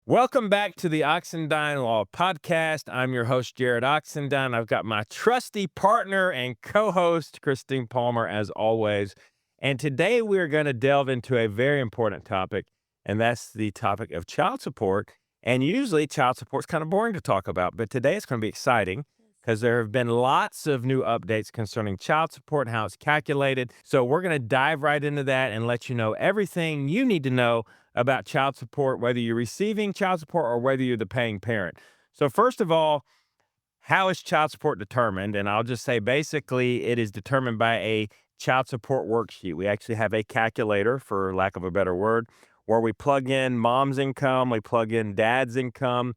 Welcome back to the Oxendine Law Podcast. I'm your host, Jarrod Oxendine. I've got my trusty partner and co-host, Christine Palmer, as always. And today we're going to delve into a very important topic, and that's the topic of child support. And usually child support is kind of boring to talk about, but today it's going to be exciting because there have been lots of new updates concerning child support and how it's calculated. So we're going to dive right into that and let you know everything you need to know about child support, whether you're receiving child support or whether you're the paying parent. So first of all, how is child support determined? And I'll just say basically it is determined by a child support worksheet. We actually have a calculator, for lack of a better word, where we plug in mom's income, we plug in dad's income,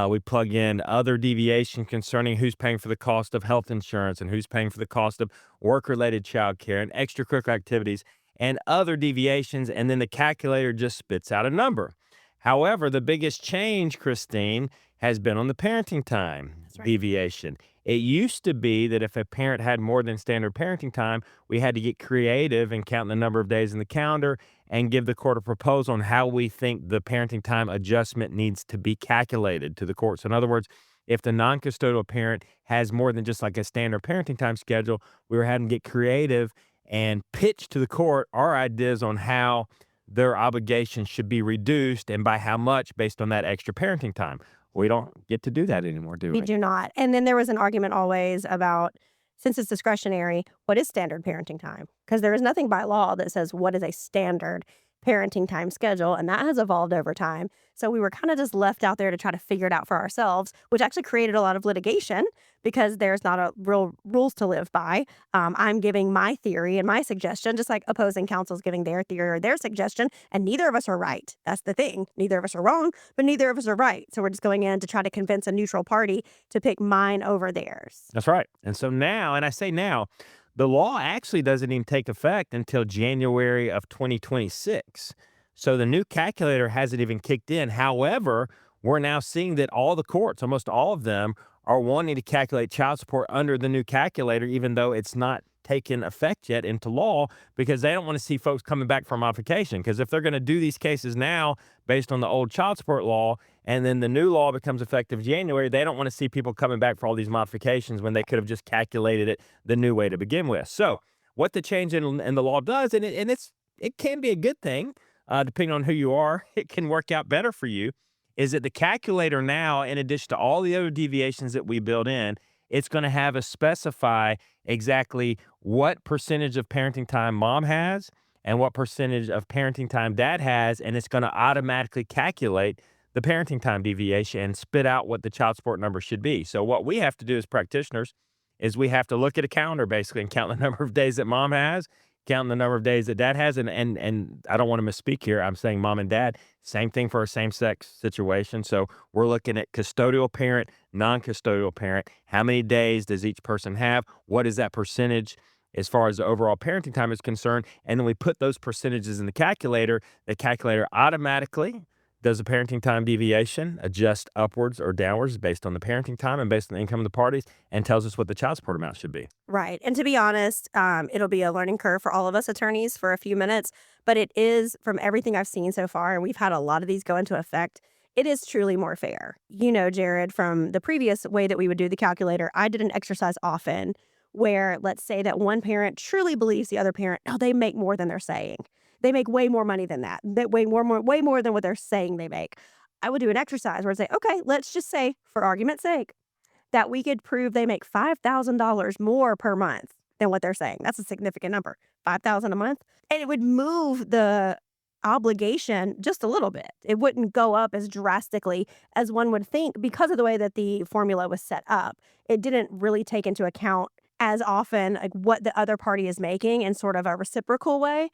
we plug in other deviation concerning who's paying for the cost of health insurance and who's paying for the cost of work-related child care and extracurricular activities and other deviations, and then the calculator just spits out a number. However, the biggest change, Christine, has been on the parenting time That's right. deviation. It used to be that if a parent had more than standard parenting time, we had to get creative and count the number of days in the calendar and give the court a proposal on how we think the parenting time adjustment needs to be calculated to the court. So in other words, if the non-custodial parent has more than just like a standard parenting time schedule, we were having to get creative and pitch to the court our ideas on how their obligations should be reduced and by how much based on that extra parenting time. We don't get to do that anymore, do We we? do not. And then there was an argument always about, since it's discretionary, what is standard parenting time? Because there is nothing by law that says what is a standard parenting time schedule, and that has evolved over time. So we were kind of just left out there to try to figure it out for ourselves, which actually created a lot of litigation because there's not a real rules to live by. I'm giving my theory and my suggestion, just like opposing counsel's giving their theory or their suggestion, and neither of us are right. That's the thing. Neither of us are wrong, but neither of us are right. So we're just going in to try to convince a neutral party to pick mine over theirs. That's right. And so now, and I say now, the law actually doesn't even take effect until January of 2026. So the new calculator hasn't even kicked in. However, we're now seeing that all the courts, almost all of them, are wanting to calculate child support under the new calculator, even though it's not taken effect yet into law, because they don't want to see folks coming back for modification. Because if they're going to do these cases now based on the old child support law, and then the new law becomes effective January, they don't want to see people coming back for all these modifications when they could have just calculated it the new way to begin with. So what the change in the law does, it can be a good thing, depending on who you are, it can work out better for you, is that the calculator now, in addition to all the other deviations that we build in, it's going to have us specify exactly what percentage of parenting time mom has and what percentage of parenting time dad has, and it's going to automatically calculate the parenting time deviation and spit out what the child support number should be. So what we have to do as practitioners is we have to look at a calendar basically and count the number of days that mom has, count the number of days that dad has, and I don't want to misspeak here. I'm saying mom and dad, same thing for a same-sex situation. So we're looking at custodial parent, non-custodial parent. How many days does each person have? What is that percentage as far as the overall parenting time is concerned? And then we put those percentages in the calculator. The calculator automatically does the parenting time deviation, adjust upwards or downwards based on the parenting time and based on the income of the parties, and tells us what the child support amount should be. Right. And to be honest, it'll be a learning curve for all of us attorneys for a few minutes, but it is, from everything I've seen so far, and we've had a lot of these go into effect, it is truly more fair. You know, Jarrod, from the previous way that we would do the calculator, I did an exercise often where, let's say that one parent truly believes the other parent, oh, they make more than they're saying. They make way more money than that. They way more than what they're saying they make. I would do an exercise where I'd say, okay, let's just say, for argument's sake, that we could prove they make $5,000 more per month than what they're saying. That's a significant number. 5,000 a month. And it would move the obligation just a little bit. It wouldn't go up as drastically as one would think because of the way that the formula was set up. It didn't really take into account as often like what the other party is making in sort of a reciprocal way.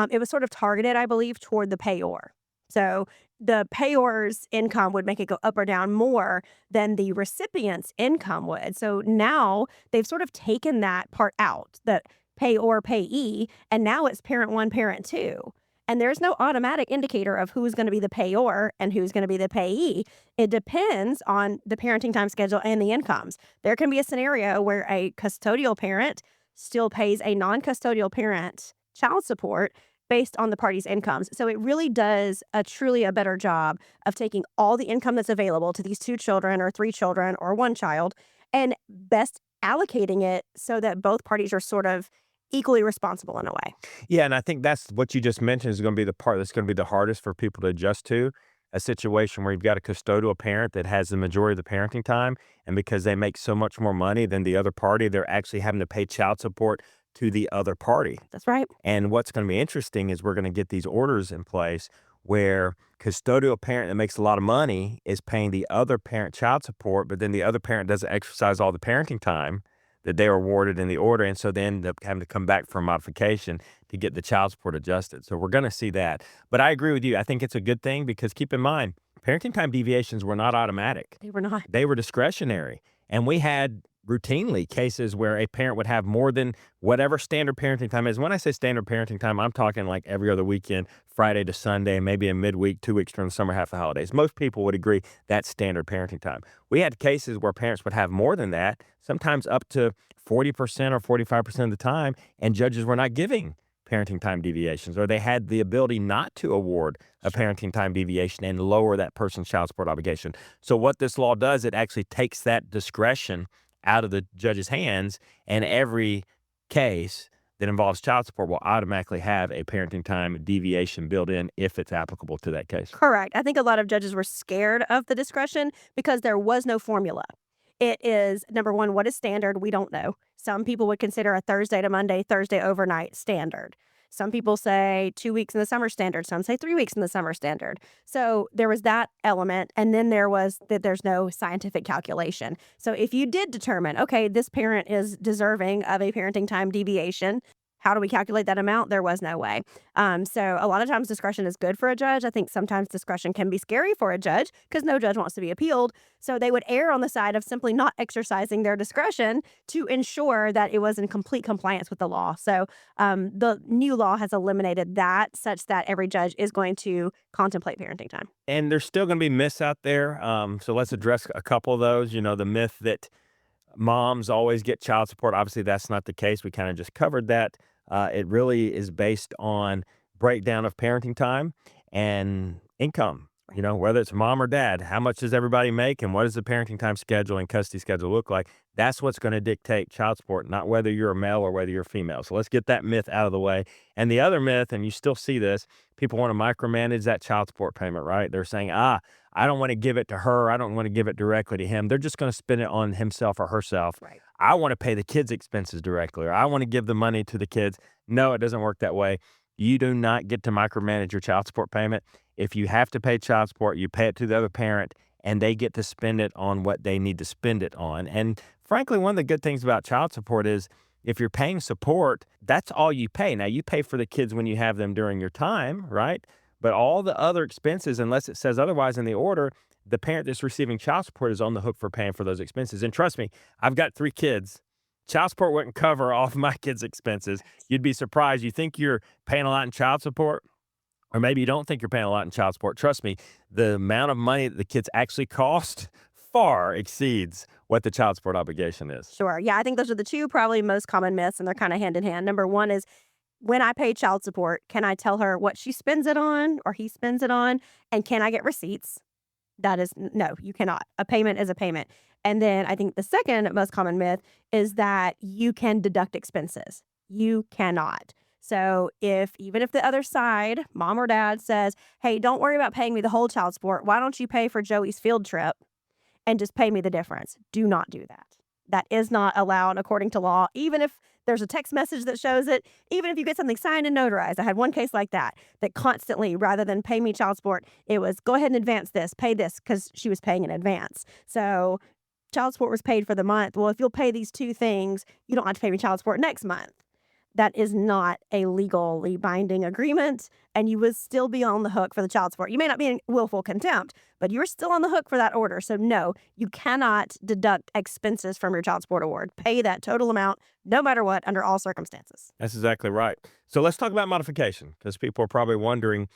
It was sort of targeted, I believe, toward the payor. So the payor's income would make it go up or down more than the recipient's income would. So now they've sort of taken that part out, that payor, payee, and now it's parent one, parent two. And there's no automatic indicator of who's going to be the payor and who's going to be the payee. It depends on the parenting time schedule and the incomes. There can be a scenario where a custodial parent still pays a non-custodial parent child support, based on the parties' incomes. So it really does truly a better job of taking all the income that's available to these 2 children or 3 children or 1 child and best allocating it so that both parties are sort of equally responsible in a way. Yeah, and I think that's what you just mentioned is going to be the part that's going to be the hardest for people to adjust to. A situation where you've got a custodial parent that has the majority of the parenting time, and because they make so much more money than the other party, they're actually having to pay child support to the other party. That's right. And what's going to be interesting is we're going to get these orders in place where custodial parent that makes a lot of money is paying the other parent child support, but then the other parent doesn't exercise all the parenting time that they were awarded in the order. And so they end up having to come back for a modification to get the child support adjusted. So we're going to see that. But I agree with you. I think it's a good thing because keep in mind, parenting time deviations were not automatic. They were not. They were discretionary. And we had routinely cases where a parent would have more than whatever standard parenting time is. When I say standard parenting time, I'm talking like every other weekend, Friday to Sunday, maybe a midweek, 2 weeks during the summer, half the holidays. Most people would agree that's standard parenting time. We had cases where parents would have more than that, sometimes up to 40% or 45% of the time, and judges were not giving parenting time deviations, or they had the ability not to award a parenting time deviation and lower that person's child support obligation. So what this law does, it actually takes that discretion out of the judge's hands, and every case that involves child support will automatically have a parenting time deviation built in if it's applicable to that case. Correct. I think a lot of judges were scared of the discretion because there was no formula. It is number one, what is standard? We don't know. Some people would consider a Thursday to Monday, Thursday overnight standard. Some people say 2 weeks in the summer standard. Some say 3 weeks in the summer standard. So there was that element. And then there was that there's no scientific calculation. So if you did determine, okay, this parent is deserving of a parenting time deviation, how do we calculate that amount? There was no way. So a lot of times discretion is good for a judge. I think sometimes discretion can be scary for a judge because no judge wants to be appealed. So they would err on the side of simply not exercising their discretion to ensure that it was in complete compliance with the law. So the new law has eliminated that such that every judge is going to contemplate parenting time. And there's still going to be myths out there. So let's address a couple of those. You know, the myth that moms always get child support. Obviously, that's not the case. We kind of just covered that. It really is based on breakdown of parenting time and income. You know, whether it's mom or dad, how much does everybody make and what does the parenting time schedule and custody schedule look like? That's what's going to dictate child support, not whether you're a male or whether you're a female. So let's get that myth out of the way. And the other myth, and you still see this, people want to micromanage that child support payment, right? They're saying, I don't want to give it to her. I don't want to give it directly to him. They're just going to spend it on himself or herself. Right. I want to pay the kids' expenses directly, or I want to give the money to the kids. No, it doesn't work that way. You do not get to micromanage your child support payment. If you have to pay child support, you pay it to the other parent, and they get to spend it on what they need to spend it on. And frankly, one of the good things about child support is if you're paying support, that's all you pay. Now, you pay for the kids when you have them during your time, right? But all the other expenses, unless it says otherwise in the order, the parent that's receiving child support is on the hook for paying for those expenses. And trust me, I've got 3 kids. Child support wouldn't cover all of my kids' expenses. You'd be surprised. You think you're paying a lot in child support, or maybe you don't think you're paying a lot in child support. Trust me, the amount of money that the kids actually cost far exceeds what the child support obligation is. Sure. Yeah, I think those are the two probably most common myths, and they're kind of hand in hand. Number one is when I pay child support, can I tell her what she spends it on or he spends it on? And can I get receipts? That is, no, you cannot. A payment is a payment. And then I think the second most common myth is that you can deduct expenses. You cannot. So even if the other side, mom or dad, says, hey, don't worry about paying me the whole child support. Why don't you pay for Joey's field trip and just pay me the difference? Do not do that. That is not allowed according to law, even if there's a text message that shows it, even if you get something signed and notarized. I had one case like that constantly, rather than pay me child support, it was go ahead and advance this, pay this, because she was paying in advance. So child support was paid for the month. Well, if you'll pay these 2 things, you don't have to pay me child support next month. That is not a legally binding agreement, and you would still be on the hook for the child support. You may not be in willful contempt, but you're still on the hook for that order. So no, you cannot deduct expenses from your child support award. Pay that total amount, no matter what, under all circumstances. That's exactly right. So let's talk about modification, because people are probably wondering,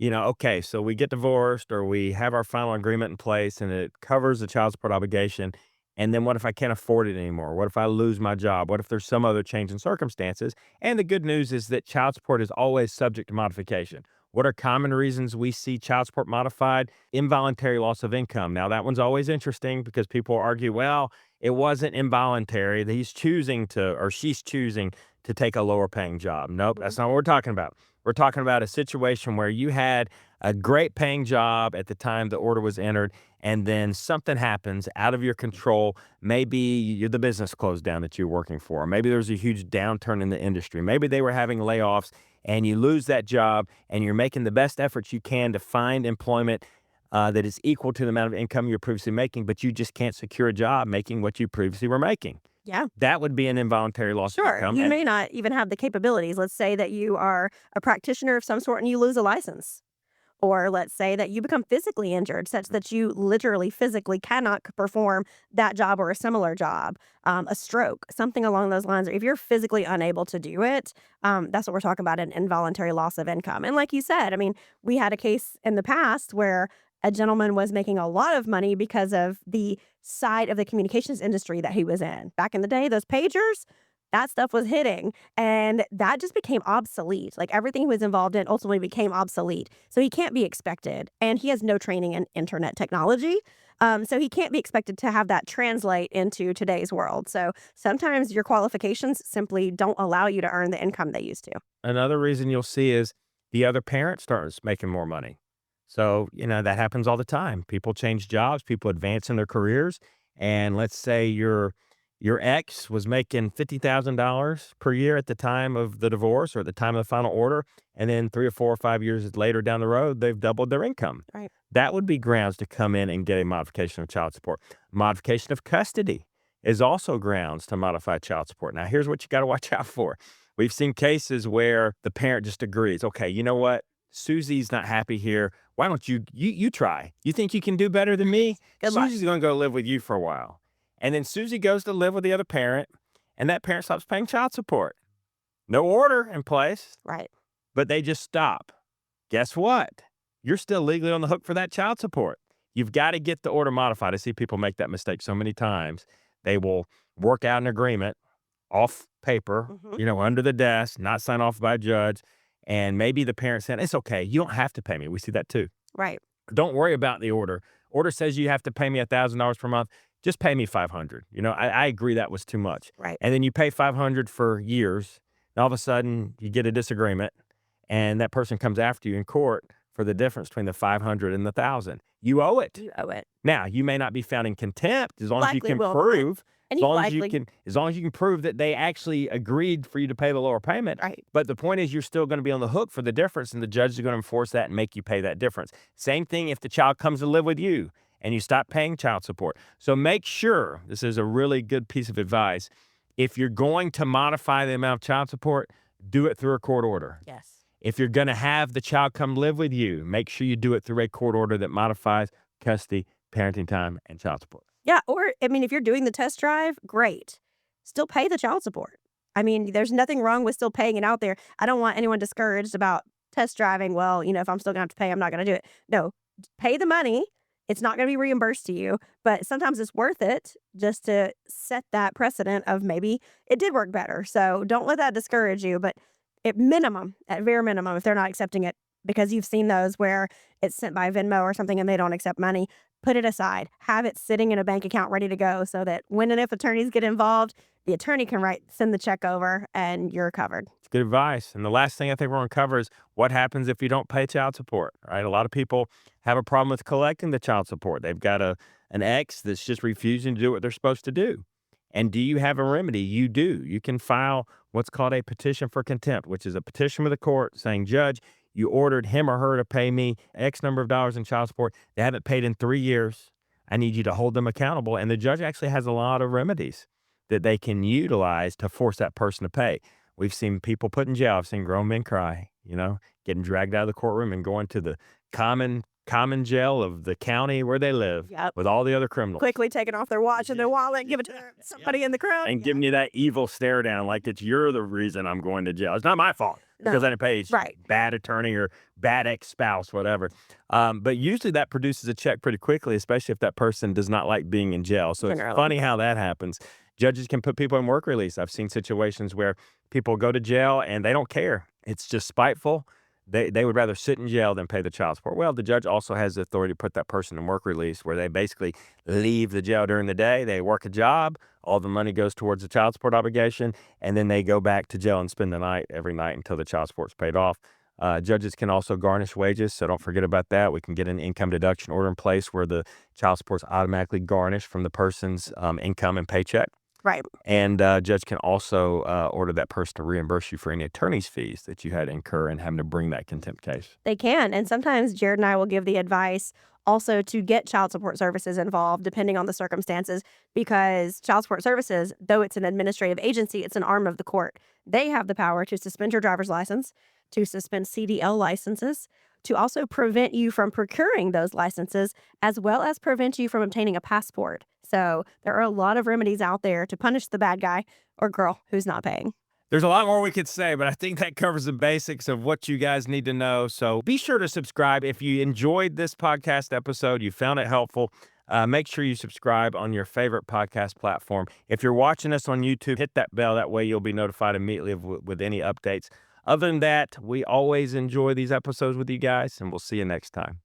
okay, so we get divorced or we have our final agreement in place and it covers the child support obligation. And then what if I can't afford it anymore? What if I lose my job? What if there's some other change in circumstances? And the good news is that child support is always subject to modification. What are common reasons we see child support modified? Involuntary loss of income. Now, that one's always interesting because people argue, well, it wasn't involuntary. He's choosing to, or she's choosing to take a lower paying job. Nope, that's not what we're talking about. We're talking about a situation where you had a great paying job at the time the order was entered, and then something happens out of your control. Maybe the business closed down that you're working for. Maybe there's a huge downturn in the industry. Maybe they were having layoffs and you lose that job and you're making the best efforts you can to find employment that is equal to the amount of income you're previously making, but you just can't secure a job making what you previously were making. Yeah. That would be an involuntary loss of Sure. income. You may not even have the capabilities. Let's say that you are a practitioner of some sort and you lose a license. Or let's say that you become physically injured such that you literally physically cannot perform that job or a similar job, a stroke, something along those lines. Or if you're physically unable to do it, that's what we're talking about, an involuntary loss of income. And like you said, I mean, we had a case in the past where a gentleman was making a lot of money because of the side of the communications industry that he was in. Back in the day, those pagers, that stuff was hitting, and that just became obsolete. Like everything he was involved in ultimately became obsolete. So he can't be expected, and he has no training in internet technology. So he can't be expected to have that translate into today's world. So sometimes your qualifications simply don't allow you to earn the income they used to. Another reason you'll see is the other parent starts making more money. So, that happens all the time. People change jobs, people advance in their careers. And let's say your ex was making $50,000 per year at the time of the divorce or at the time of the final order. And then 3 or 4 or 5 years later down the road, they've doubled their income. Right. That would be grounds to come in and get a modification of child support. Modification of custody is also grounds to modify child support. Now, here's what you got to watch out for. We've seen cases where the parent just agrees, okay, you know what? Susie's not happy here. Why don't you try? You think you can do better than me? Good luck. Susie's going to go live with you for a while. And then Susie goes to live with the other parent, and that parent stops paying child support. No order in place, Right. but they just stop. Guess what? You're still legally on the hook for that child support. You've got to get the order modified. I see people make that mistake so many times. They will work out an agreement off paper, under the desk, not signed off by a judge. And maybe the parent said, it's okay. You don't have to pay me. We see that too. Right. Don't worry about the order. Order says you have to pay me $1,000 per month. Just pay me $500. I agree that was too much. Right. And then you pay $500 for years. And all of a sudden you get a disagreement and that person comes after you in court for the difference between the $500 and the $1,000. You owe it. You owe it. Now, you may not be found in contempt as long as you Likely can will. prove. And As you long as likely, you can prove that they actually agreed for you to pay the lower payment. right. But the point is you're still going to be on the hook for the difference, and the judge is going to enforce that and make you pay that difference. Same thing if the child comes to live with you and you stop paying child support. So make sure, this is a really good piece of advice, if you're going to modify the amount of child support, do it through a court order. Yes. If you're going to have the child come live with you, make sure you do it through a court order that modifies custody, parenting time, and child support. Yeah. Or, I mean, if you're doing the test drive, great. Still pay the child support. I mean, there's nothing wrong with still paying it out there. I don't want anyone discouraged about test driving. Well, if I'm still going to have to pay, I'm not going to do it. No, pay the money. It's not going to be reimbursed to you, but sometimes it's worth it just to set that precedent of maybe it did work better. So don't let that discourage you. But at very minimum, if they're not accepting it, because you've seen those where it's sent by Venmo or something and they don't accept money, put it aside. Have it sitting in a bank account ready to go so that when and if attorneys get involved, the attorney can send the check over and you're covered. It's good advice. And the last thing I think we're going to cover is what happens if you don't pay child support, right? A lot of people have a problem with collecting the child support. They've got an ex that's just refusing to do what they're supposed to do. And do you have a remedy? You do. You can file what's called a petition for contempt, which is a petition with the court saying, Judge, you ordered him or her to pay me X number of dollars in child support. They haven't paid in 3 years. I need you to hold them accountable. And the judge actually has a lot of remedies that they can utilize to force that person to pay. We've seen people put in jail. I've seen grown men cry, getting dragged out of the courtroom and going to the common jail of the county where they live with all the other criminals. Quickly taking off their watch and their wallet and give it to somebody in the crowd. And giving you that evil stare down like you're the reason I'm going to jail. It's not my fault. because No. I didn't pay his Right. bad attorney or bad ex-spouse, whatever. But usually that produces a check pretty quickly, especially if that person does not like being in jail. So it's Generally. funny how that happens. Judges can put people in work release. I've seen situations where people go to jail and they don't care. It's just spiteful. They would rather sit in jail than pay the child support. Well, the judge also has the authority to put that person in work release where they basically leave the jail during the day. They work a job. All the money goes towards the child support obligation, and then they go back to jail and spend the night every night until the child support's paid off. Judges can also garnish wages, so don't forget about that. We can get an income deduction order in place where the child support's automatically garnished from the person's income and paycheck. Right. And judge can also order that person to reimburse you for any attorney's fees that you had to incur in having to bring that contempt case. They can. And sometimes Jared and I will give the advice also to get child support services involved, depending on the circumstances, because child support services, though it's an administrative agency, it's an arm of the court. They have the power to suspend your driver's license, to suspend CDL licenses, to also prevent you from procuring those licenses, as well as prevent you from obtaining a passport. So there are a lot of remedies out there to punish the bad guy or girl who's not paying. There's a lot more we could say, but I think that covers the basics of what you guys need to know. So be sure to subscribe. If you enjoyed this podcast episode, you found it helpful, make sure you subscribe on your favorite podcast platform. If you're watching us on YouTube, hit that bell. That way you'll be notified immediately with any updates. Other than that, we always enjoy these episodes with you guys, and we'll see you next time.